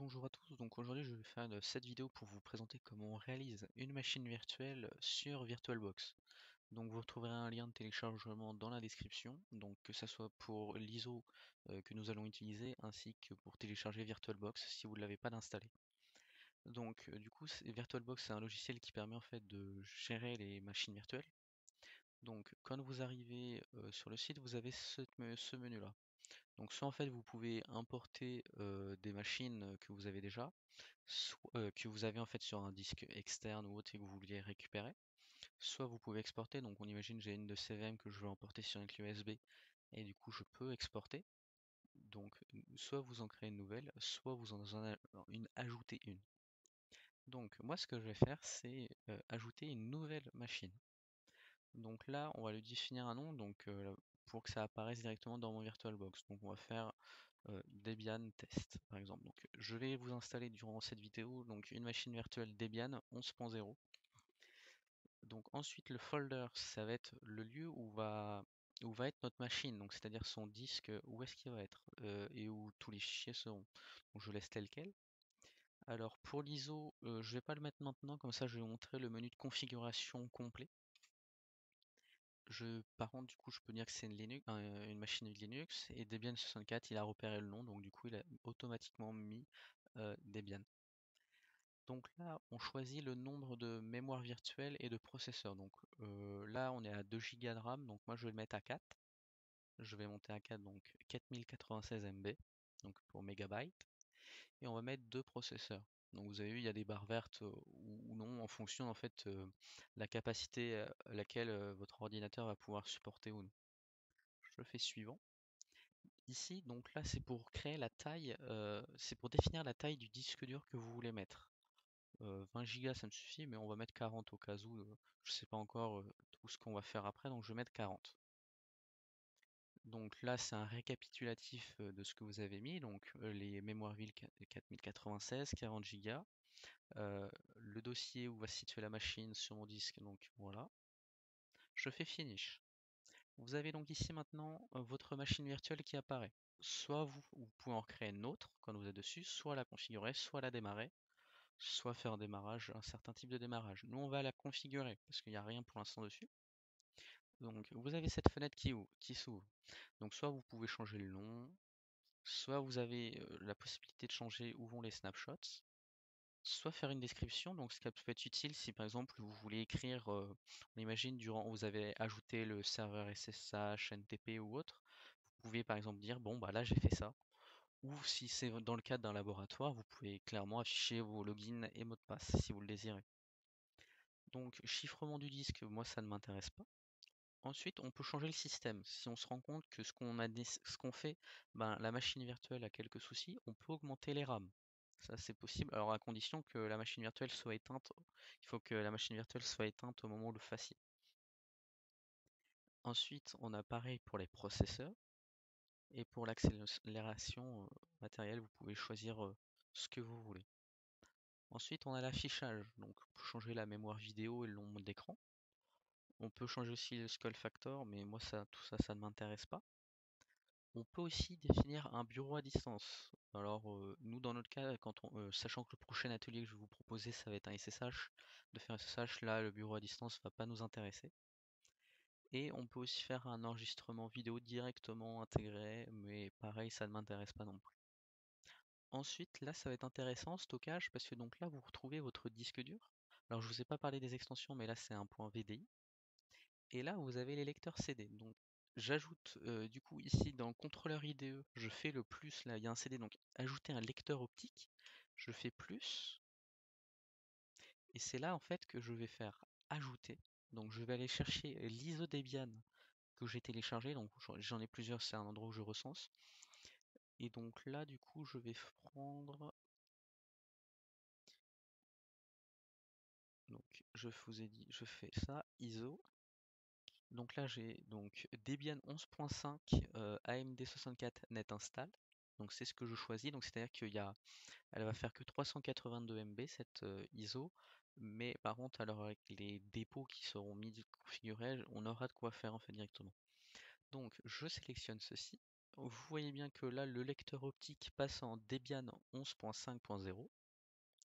Bonjour à tous, donc aujourd'hui je vais faire cette vidéo pour vous présenter comment on réalise une machine virtuelle sur VirtualBox. Donc vous retrouverez un lien de téléchargement dans la description, donc que ce soit pour l'ISO que nous allons utiliser ainsi que pour télécharger VirtualBox si vous ne l'avez pas d'installer. Donc du coup VirtualBox c'est un logiciel qui permet en fait de gérer les machines virtuelles. Donc quand vous arrivez sur le site vous avez ce menu là. Donc soit en fait vous pouvez importer des machines que vous avez déjà, que vous avez en fait sur un disque externe ou autre et que vous vouliez récupérer. Soit vous pouvez exporter, donc on imagine j'ai une de CVM que je veux emporter sur une clé USB et du coup je peux exporter. Donc soit vous en créez une nouvelle, soit vous ajoutez une. Donc moi ce que je vais faire c'est ajouter une nouvelle machine. Donc là on va lui définir un nom donc pour que ça apparaisse directement dans mon VirtualBox. Donc on va faire Debian test par exemple. Donc je vais vous installer durant cette vidéo donc une machine virtuelle Debian 11.0. Donc ensuite le folder ça va être le lieu où va être notre machine, donc c'est-à-dire son disque, où est-ce qu'il va être et où tous les fichiers seront. Donc je laisse tel quel. Alors pour l'ISO, je vais pas le mettre maintenant, comme ça je vais vous montrer le menu de configuration complet. Par contre, du coup, je peux dire que c'est une machine Linux et Debian 64, il a repéré le nom, donc du coup, il a automatiquement mis Debian. Donc là, on choisit le nombre de mémoire virtuelle et de processeurs. Donc là, on est à 2 Go de RAM, donc moi je vais le mettre à 4. Je vais monter à 4, donc 4096 MB, donc pour mégabytes. Et on va mettre deux processeurs. Donc vous avez vu, il y a des barres vertes ou non en fonction en fait la capacité laquelle votre ordinateur va pouvoir supporter ou non. Je fais suivant. Ici, donc là, c'est pour créer la taille, c'est pour définir la taille du disque dur que vous voulez mettre. 20 Go ça me suffit, mais on va mettre 40 au cas où, je sais pas encore tout ce qu'on va faire après, donc je vais mettre 40. Donc là, c'est un récapitulatif de ce que vous avez mis, donc les mémoires vives 4096, 40 Go, le dossier où va se situer la machine sur mon disque, donc voilà. Je fais Finish. Vous avez donc ici maintenant votre machine virtuelle qui apparaît. Soit vous pouvez en créer une autre quand vous êtes dessus, soit la configurer, soit la démarrer, soit faire un démarrage, un certain type de démarrage. Nous, on va la configurer parce qu'il n'y a rien pour l'instant dessus. Donc, vous avez cette fenêtre qui s'ouvre. Donc, soit vous pouvez changer le nom, soit vous avez la possibilité de changer où vont les snapshots, soit faire une description. Donc, ce qui peut être utile si par exemple vous voulez écrire, on imagine durant vous avez ajouté le serveur SSH, NTP ou autre, vous pouvez par exemple dire bon bah là j'ai fait ça. Ou si c'est dans le cadre d'un laboratoire, vous pouvez clairement afficher vos logins et mots de passe si vous le désirez. Donc, chiffrement du disque, moi ça ne m'intéresse pas. Ensuite, on peut changer le système. Si on se rend compte que ce qu'on fait, ben, la machine virtuelle a quelques soucis, on peut augmenter les RAM. Ça, c'est possible, alors à condition que la machine virtuelle soit éteinte. Il faut que la machine virtuelle soit éteinte au moment où le fassiez. Ensuite, on a pareil pour les processeurs. Et pour l'accélération matérielle, vous pouvez choisir ce que vous voulez. Ensuite, on a l'affichage. Donc, on peut changer la mémoire vidéo et le nombre d'écran. On peut changer aussi le scroll factor, mais moi, tout ça, ça ne m'intéresse pas. On peut aussi définir un bureau à distance. Alors, nous, dans notre cas, sachant que le prochain atelier que je vais vous proposer, ça va être un SSH, de faire un SSH, là, le bureau à distance ne va pas nous intéresser. Et on peut aussi faire un enregistrement vidéo directement intégré, mais pareil, ça ne m'intéresse pas non plus. Ensuite, là, ça va être intéressant, stockage, parce que donc là, vous retrouvez votre disque dur. Alors, je vous ai pas parlé des extensions, mais là, c'est un point VDI. Et là, vous avez les lecteurs CD. Donc, j'ajoute, du coup, ici, dans le contrôleur IDE, je fais le plus, là, il y a un CD, donc ajouter un lecteur optique. Je fais plus. Et c'est là, en fait, que je vais faire ajouter. Donc, je vais aller chercher l'ISO Debian que j'ai téléchargé. Donc, j'en ai plusieurs, c'est un endroit où je recense. Et donc là, du coup, je vais prendre. Donc je vous ai dit, je fais ça, ISO. Donc là j'ai donc Debian 11.5 AMD 64 net install. Donc c'est ce que je choisis. Donc c'est-à-dire elle va faire que 382 MB cette ISO, mais par contre alors avec les dépôts qui seront mis configurés, on aura de quoi faire en fait directement. Donc je sélectionne ceci. vous voyez bien que là, le lecteur optique passe en Debian 11.5.0,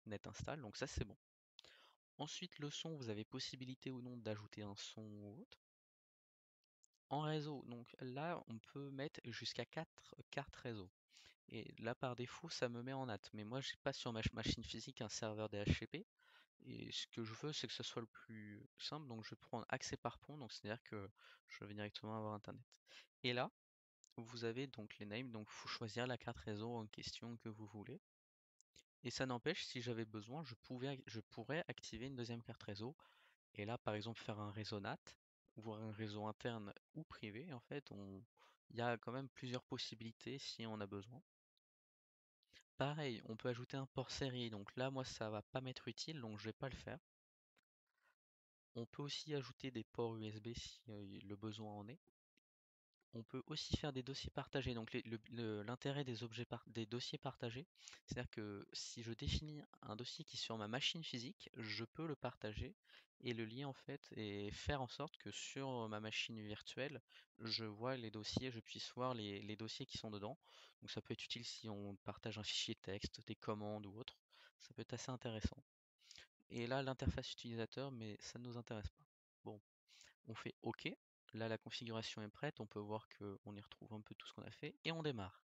net install, donc ça c'est bon. Ensuite, le son, vous avez possibilité ou non d'ajouter un son ou autre. En réseau, donc là, on peut mettre jusqu'à 4 cartes réseau. Et là, par défaut, ça me met en NAT. Mais moi, j'ai pas sur ma machine physique un serveur DHCP. Et ce que je veux, c'est que ce soit le plus simple. Donc, je vais prendre accès par pont. Donc, c'est-à-dire que je vais directement avoir Internet. Et là, vous avez donc les names. Donc, il faut choisir la carte réseau en question que vous voulez. Et ça n'empêche, si j'avais besoin, je pourrais activer une deuxième carte réseau. Et là, par exemple, faire un réseau NAT, voire un réseau interne ou privé. En fait, il y a quand même plusieurs possibilités si on a besoin. Pareil, on peut ajouter un port série, donc là, moi, ça va pas m'être utile, donc je vais pas le faire. On peut aussi ajouter des ports USB si le besoin en est. On peut aussi faire des dossiers partagés. Donc l'intérêt des des dossiers partagés, c'est-à-dire que si je définis un dossier qui est sur ma machine physique, je peux le partager et le lier en fait et faire en sorte que sur ma machine virtuelle, je vois les dossiers, je puisse voir les dossiers qui sont dedans. Donc ça peut être utile si on partage un fichier texte, des commandes ou autre. Ça peut être assez intéressant. Et là, l'interface utilisateur, mais ça ne nous intéresse pas. Bon, on fait OK. Là, la configuration est prête. On peut voir qu'on y retrouve un peu tout ce qu'on a fait. Et on démarre.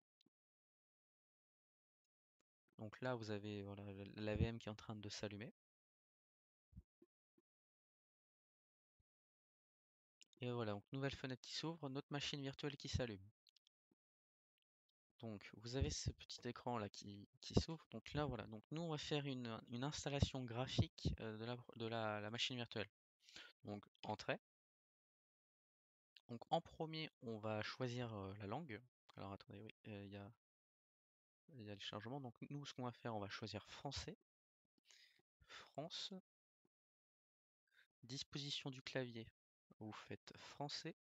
Donc là, vous avez voilà, la VM qui est en train de s'allumer. Et voilà, donc nouvelle fenêtre qui s'ouvre, notre machine virtuelle qui s'allume. Donc vous avez ce petit écran là qui s'ouvre. Donc là, voilà. Donc nous, on va faire une installation graphique de la machine virtuelle. Donc entrée. Donc en premier, on va choisir la langue. Alors attendez, oui, il y a le chargement. Donc nous, ce qu'on va faire, on va choisir français, France, disposition du clavier. Vous faites français.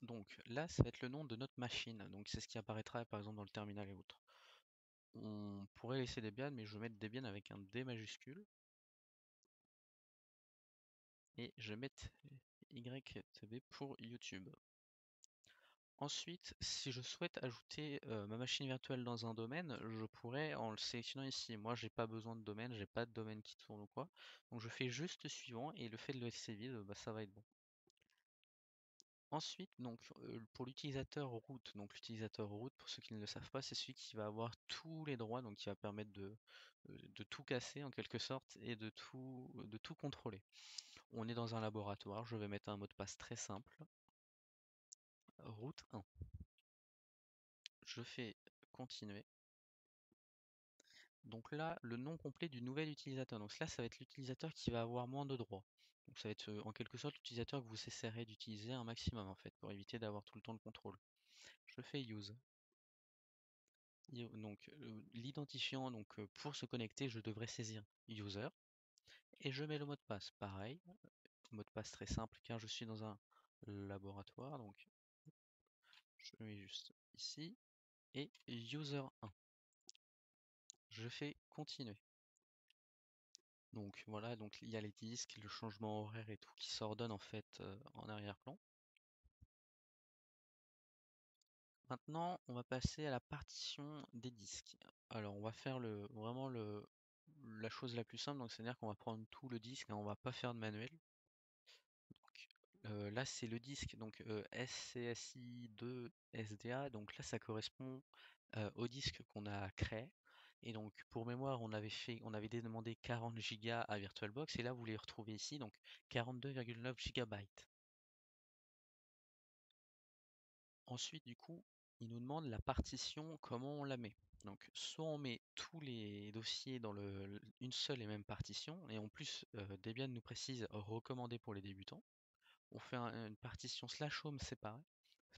Donc là, ça va être le nom de notre machine. Donc c'est ce qui apparaîtra par exemple dans le terminal et autres. On pourrait laisser Debian, mais je vais mettre Debian avec un D majuscule. Et je vais mettre YTB pour YouTube. Ensuite, si je souhaite ajouter ma machine virtuelle dans un domaine, je pourrais en le sélectionnant ici. Moi, j'ai pas besoin de domaine, j'ai pas de domaine qui tourne ou quoi. Donc je fais juste suivant et le fait de le laisser vide, bah, ça va être bon. Ensuite, donc pour l'utilisateur root, donc l'utilisateur root, pour ceux qui ne le savent pas, c'est celui qui va avoir tous les droits, donc qui va permettre de tout casser en quelque sorte et de tout contrôler. On est dans un laboratoire, je vais mettre un mot de passe très simple, root 1. Je fais continuer. Donc là, le nom complet du nouvel utilisateur. Donc là, ça va être l'utilisateur qui va avoir moins de droits. Donc ça va être en quelque sorte l'utilisateur que vous essaierez d'utiliser un maximum en fait, pour éviter d'avoir tout le temps le contrôle. Je fais use. Donc l'identifiant, donc pour se connecter, je devrais saisir user et je mets le mot de passe. Pareil, mot de passe très simple car je suis dans un laboratoire, donc je mets juste ici et user 1. Je fais continuer. Donc voilà, donc il y a les disques, le changement horaire et tout qui s'ordonne en fait en arrière-plan. Maintenant, on va passer à la partition des disques. Alors, on va faire vraiment la chose la plus simple, donc c'est-à-dire qu'on va prendre tout le disque, hein, on va pas faire de manuel. Donc, là, c'est le disque, donc SCSI2 SDA, donc là, ça correspond au disque qu'on a créé. Et donc, pour mémoire, on avait demandé 40 Go à VirtualBox, et là, vous les retrouvez ici, donc 42,9 GB. Ensuite, du coup, il nous demande la partition, comment on la met. Donc, soit on met tous les dossiers dans une seule et même partition, et en plus, Debian nous précise recommandé pour les débutants. On fait une partition slash home séparée,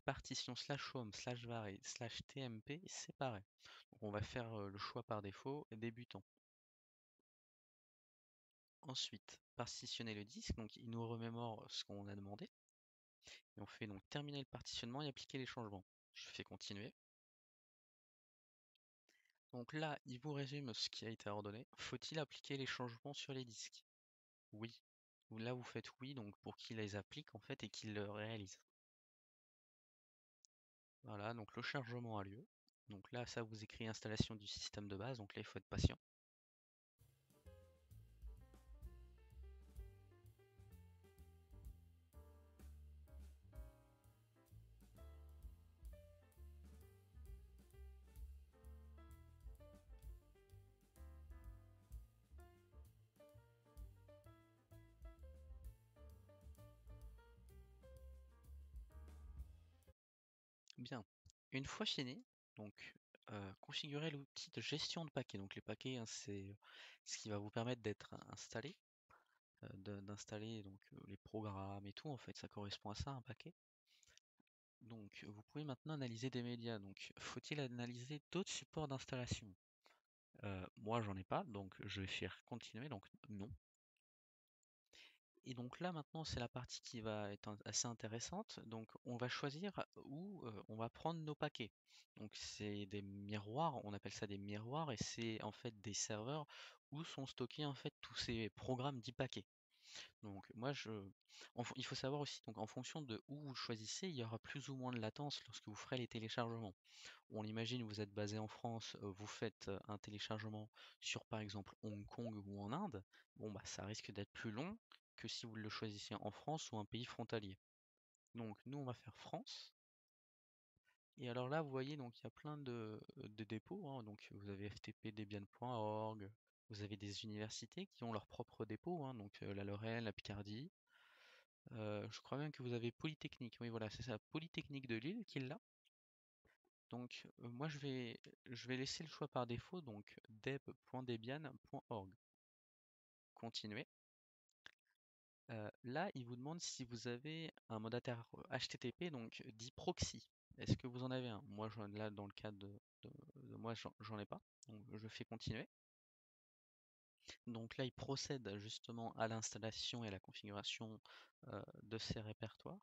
partition slash home slash var et slash tmp séparée. Donc, on va faire le choix par défaut débutant. Ensuite, partitionner le disque, donc il nous remémore ce qu'on a demandé. Et on fait donc terminer le partitionnement et appliquer les changements. Je fais continuer. Donc là, il vous résume ce qui a été ordonné. Faut-il appliquer les changements sur les disques? Oui. Là, vous faites oui, donc pour qu'il les applique en fait et qu'il le réalise. Voilà, donc le chargement a lieu. Donc là, ça vous écrit installation du système de base, donc là, il faut être patient. Bien. Une fois fini, donc configurez l'outil de gestion de paquets. Donc les paquets, hein, c'est ce qui va vous permettre d'être installé, d'installer donc les programmes et tout. En fait, ça correspond à ça, un paquet. Donc vous pouvez maintenant analyser des médias. Donc faut-il analyser d'autres supports d'installation? Moi, j'en ai pas, donc je vais faire continuer. Donc non. Et donc là maintenant c'est la partie qui va être assez intéressante. Donc on va choisir où on va prendre nos paquets. Donc c'est des miroirs, on appelle ça des miroirs et c'est en fait des serveurs où sont stockés en fait tous ces programmes dits paquets. Donc moi il faut savoir aussi donc en fonction de où vous choisissez, il y aura plus ou moins de latence lorsque vous ferez les téléchargements. On imagine vous êtes basé en France, vous faites un téléchargement sur par exemple Hong Kong ou en Inde, bon bah ça risque d'être plus long que si vous le choisissez en France ou un pays frontalier. Donc nous on va faire France. Et alors là vous voyez donc il y a plein de dépôts, hein. Donc vous avez ftpdebian.org, vous avez des universités qui ont leur propre dépôt, hein. Donc la Lorraine, la Picardie. Je crois même que vous avez Polytechnique, oui voilà c'est ça, Polytechnique de Lille qui l'a. Donc moi je vais laisser le choix par défaut, donc deb.debian.org. Continuer. Là, il vous demande si vous avez un modataire HTTP, donc dit proxy. Est-ce que vous en avez un? Moi, là, dans le cas de moi, j'en ai pas. Donc je fais continuer. Donc là, il procède justement à l'installation et à la configuration de ces répertoires.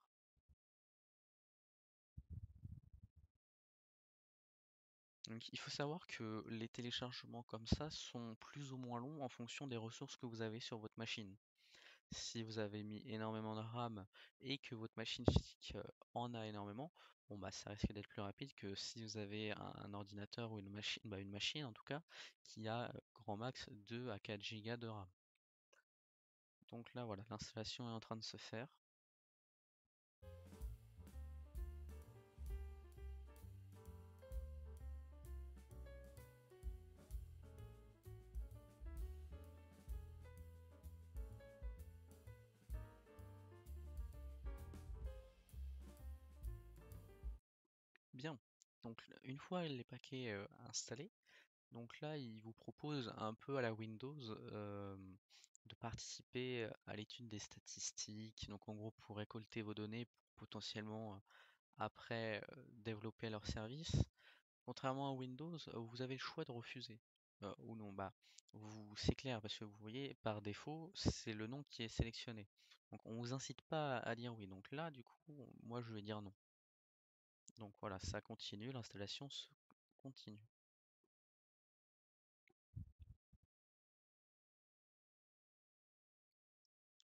Donc, il faut savoir que les téléchargements comme ça sont plus ou moins longs en fonction des ressources que vous avez sur votre machine. Si vous avez mis énormément de RAM et que votre machine physique en a énormément, bon bah ça risque d'être plus rapide que si vous avez un ordinateur ou une machine en tout cas, qui a grand max 2 à 4 Go de RAM. Donc là voilà, l'installation est en train de se faire. Bien. Donc une fois les paquets installés, donc là il vous propose un peu à la Windows de participer à l'étude des statistiques, donc en gros pour récolter vos données pour potentiellement après développer leur service. Contrairement à Windows, vous avez le choix de refuser. Ou non, bah, c'est clair parce que vous voyez, par défaut, c'est le nom qui est sélectionné. Donc on vous incite pas à dire oui. Donc là, du coup, moi je vais dire non. Donc voilà, ça continue, l'installation se continue.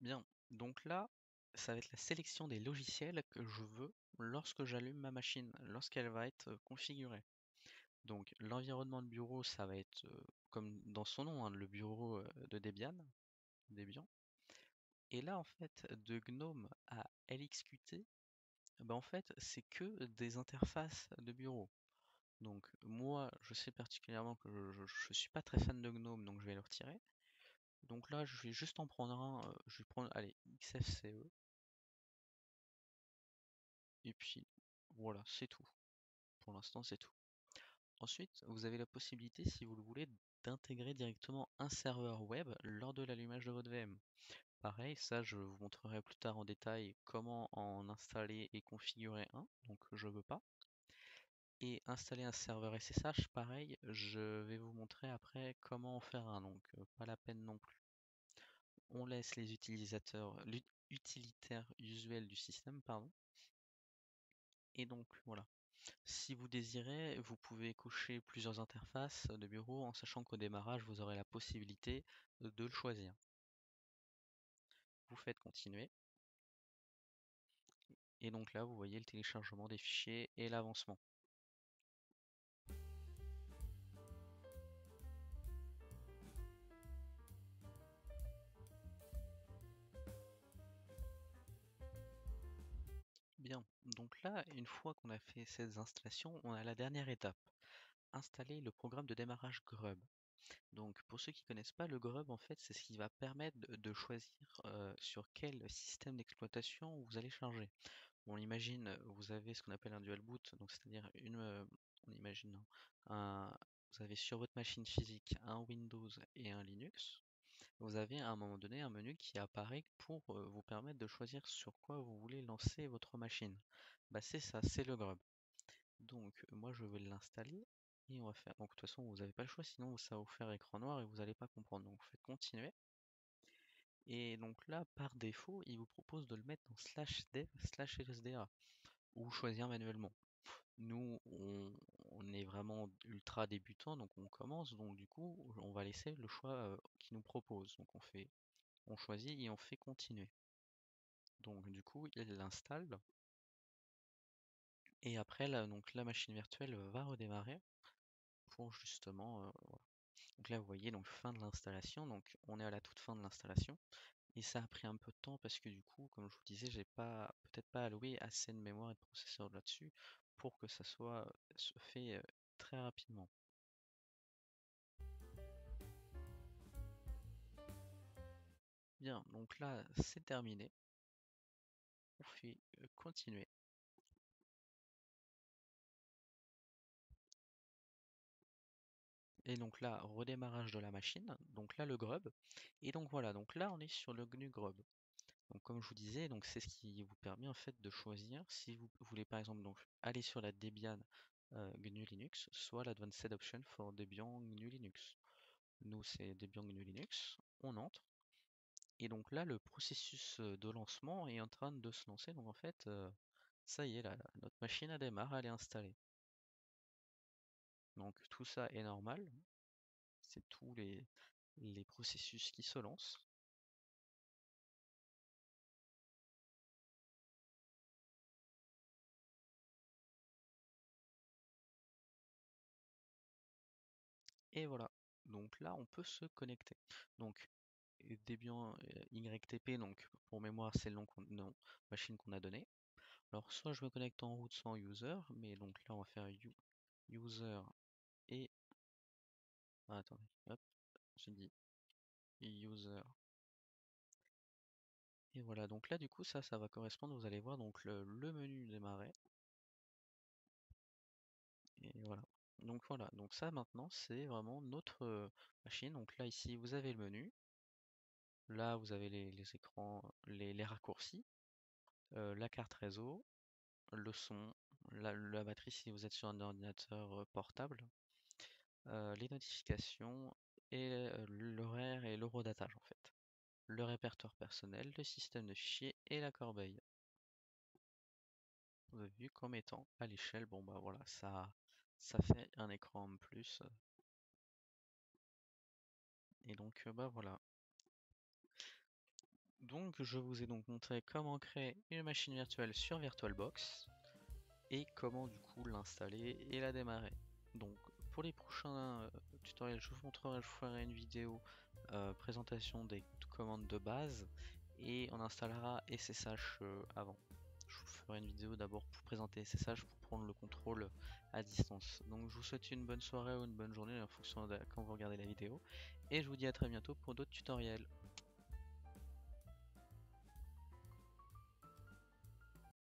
Bien, donc là, ça va être la sélection des logiciels que je veux lorsque j'allume ma machine, lorsqu'elle va être configurée. Donc l'environnement de bureau, ça va être comme dans son nom, hein, le bureau de Debian. Et là, en fait, de GNOME à LXQT, ben, en fait, c'est que des interfaces de bureau. Donc moi, je sais particulièrement que je suis pas très fan de GNOME, donc je vais le retirer. Donc là, je vais juste en prendre un. Je vais prendre, allez, XFCE. Et puis voilà, c'est tout. Pour l'instant, c'est tout. Ensuite, vous avez la possibilité, si vous le voulez, d'intégrer directement un serveur web lors de l'allumage de votre VM. Pareil, ça je vous montrerai plus tard en détail comment en installer et configurer un, donc je veux pas. Et installer un serveur SSH, pareil, je vais vous montrer après comment en faire un, donc pas la peine non plus. On laisse les utilitaires usuels du système, pardon. Et donc voilà. Si vous désirez, vous pouvez cocher plusieurs interfaces de bureau en sachant qu'au démarrage, vous aurez la possibilité de le choisir. Vous faites continuer. Et donc là, vous voyez le téléchargement des fichiers et l'avancement. Bien, donc là, une fois qu'on a fait ces installations, on a la dernière étape. Installer le programme de démarrage Grub. Donc pour ceux qui ne connaissent pas, le Grub, en fait, c'est ce qui va permettre de choisir sur quel système d'exploitation vous allez charger. On imagine, vous avez ce qu'on appelle un dual boot, donc c'est-à-dire on imagine vous avez sur votre machine physique un Windows et un Linux. Vous avez à un moment donné un menu qui apparaît pour vous permettre de choisir sur quoi vous voulez lancer votre machine. Bah c'est ça, c'est le Grub. Donc moi je vais l'installer et on va faire. Donc de toute façon vous n'avez pas le choix, sinon ça va vous faire écran noir et vous n'allez pas comprendre. Donc vous faites continuer. Et donc là, par défaut, il vous propose de le mettre dans /dev/lsda ou choisir manuellement. Nous, on est vraiment ultra débutant, donc on commence, donc du coup, on va laisser le choix qu'il nous propose. Donc on choisit et on fait continuer. Donc du coup, il l'installe. Et après, là, donc, la machine virtuelle va redémarrer pour justement. Voilà. Donc là, vous voyez, donc fin de l'installation. Donc on est à la toute fin de l'installation. Et ça a pris un peu de temps parce que du coup, comme je vous disais, j'ai peut-être pas alloué assez de mémoire et de processeur là-dessus pour que ça soit fait très rapidement. Bien, donc là, c'est terminé. On fait continuer. Et donc là, redémarrage de la machine. Donc là, le grub. Et donc voilà, donc là, on est sur le GNU grub. Donc comme je vous disais, donc c'est ce qui vous permet en fait de choisir si vous voulez par exemple donc aller sur la Debian GNU Linux, soit l'Advanced Option for Debian GNU Linux. Nous, c'est Debian GNU Linux. On entre. Et donc là, le processus de lancement est en train de se lancer. Donc en fait, ça y est, là, notre machine a démarré, elle est installée. Donc tout ça est normal. C'est tous les processus qui se lancent. Et voilà. Donc là, on peut se connecter. Donc Debian YTP, donc pour mémoire, c'est le nom machine qu'on a donné. Alors soit je me connecte en route sans user, mais donc là on va faire user et attendez, hop, j'ai dit user. Et voilà, donc là du coup ça va correspondre, vous allez voir donc le menu démarrer. Et voilà. Donc voilà, donc ça maintenant c'est vraiment notre machine. Donc là ici vous avez le menu. Là vous avez les écrans, les raccourcis, la carte réseau, le son, la batterie si vous êtes sur un ordinateur portable, les notifications et l'horaire et l'horodatage en fait. Le répertoire personnel, le système de fichiers et la corbeille. Vous avez vu comme étant à l'échelle, bon bah voilà, ça fait un écran en plus. Et donc bah voilà. Donc je vous ai donc montré comment créer une machine virtuelle sur VirtualBox et comment du coup l'installer et la démarrer. Donc pour les prochains tutoriels, je vous montrerai, je ferai une vidéo présentation des commandes de base et on installera SSH avant. Je vous ferai une vidéo d'abord pour présenter SSH pour prendre le contrôle à distance. Donc je vous souhaite une bonne soirée ou une bonne journée en fonction de quand vous regardez la vidéo et je vous dis à très bientôt pour d'autres tutoriels.